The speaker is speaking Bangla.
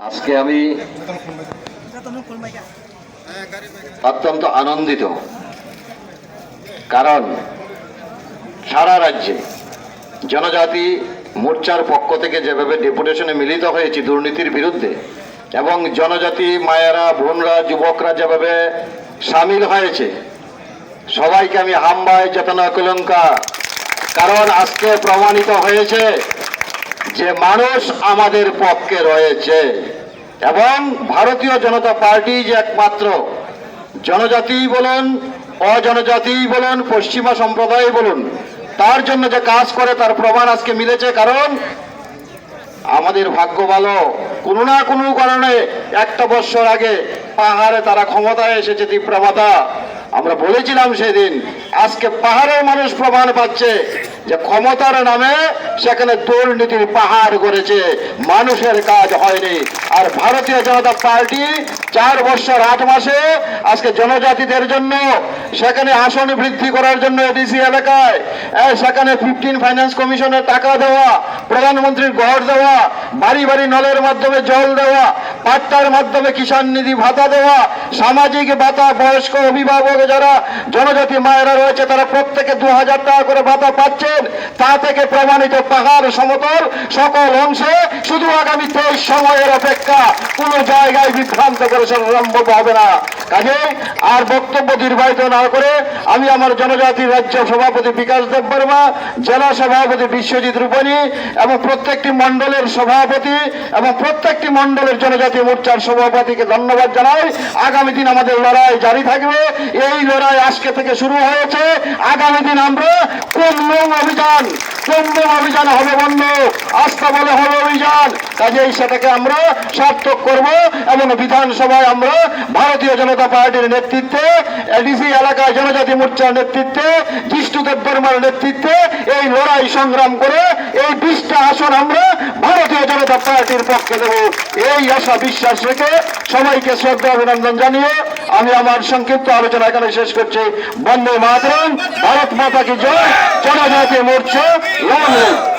আজকে আমি অত্যন্ত আনন্দিত, কারণ সারা রাজ্যে জনজাতি মোর্চার পক্ষ থেকে যেভাবে ডেপুটেশনে মিলিত হয়েছে দুর্নীতির বিরুদ্ধে, এবং জনজাতি মায়েরা, বোনরা, যুবকরা যেভাবে সামিল হয়েছে, সবাইকে আমি হামবায় চেতনা কলঙ্কা। কারণ আজকে প্রমাণিত হয়েছে যে মানুষ আমাদের পক্ষে রয়েছে, এবং ভারতীয় জনতা পার্টি যে একমাত্র জনজাতি বলুন, অজনজাতি বলুন, পশ্চিমা সম্প্রদায় বলুন, তার জন্য যে কাজ করে তার প্রমাণ আজকে মিলেছে। কারণ আমাদের ভাগ্য ভালো, কোনো না কোনো কারণে একটা বছর আগে পাহাড়ে তারা ক্ষমতায় এসেছে তীব্রমাতা। আমরা বলেছিলাম সেদিন, আজকে পাহাড়ের মানুষ প্রমাণ পাচ্ছে যে ক্ষমতার নামে সেখানে দুর্নীতির পাহাড় করেছে, মানুষের কাজ হয়নি। আর ভারতীয় জনতা পার্টি 4 বছর 8 মাসে আজকে জনজাতিদের জন্য সেখানে আসন বৃদ্ধি করার জন্য এডিসি এলাকায় সেখানে 15 ফাইন্যান্স কমিশনের টাকা দেওয়া, প্রধানমন্ত্রীর ঘর দেওয়া, বাড়ি বাড়ি নলের মাধ্যমে জল দেওয়া, পাট্টার মাধ্যমে কিষাণ নিধি ভাতা দেওয়া, সামাজিক ভাতা, বয়স্ক অভিভাবক যারা জনজাতি মায়েরা রয়েছে তারা প্রত্যেকে 2000 টাকা করে ভাতা পাচ্ছেন। তা থেকে প্রমাণিত পাহাড় সমতল সকল অংশে শুধু আগামী 23 সময়ের অপেক্ষা, কোন জায়গায় বিভ্রান্ত করে সম্ভব হবে না। কাজেই আর বক্তব্য দীর্ঘায়িত না করে আমি আমার জনজাতির রাজ্য সভাপতি বিকাশ দেববর্মা, জেলা সভাপতি বিশ্বজিৎ রূপনী এবং প্রত্যেকটি মণ্ডলের সভাপতি এবং প্রত্যেকটি মণ্ডলের জনজাতি মোর্চার সভাপতিকে ধন্যবাদ জানাই। আগামী দিন আমাদের লড়াই জারি থাকবে। এই লড়াই আজকে থেকে শুরু হয়েছে, আগামী দিন আমরা কুম্ভং অভিযান হবে বন্ধ, আস্থা বলে হবে অভিযান। কাজেই সেটাকে আমরা সার্থক করব, এবং বিধানসভায় আমরা ভারতীয় জনতা পার্টির নেতৃত্বে, এডিসি এলাকায় জনজাতি মোর্চার নেতৃত্বে, জিষ্ণু দেববর্মার নেতৃত্বে এই লড়াই সংগ্রাম করে এই 20টা আসন আমরা ভারতীয় জনতা পার্টির পক্ষে দেব। এই আশা বিশ্বাস রেখে সবাইকে শ্রদ্ধা অভিনন্দন জানিয়ে আমি আমার সংক্ষিপ্ত আলোচনা এখানে শেষ করছি। বন্দে মাতরম, ভারত মাতা কি জয়, জনজাতি মোর্চা লড়াই।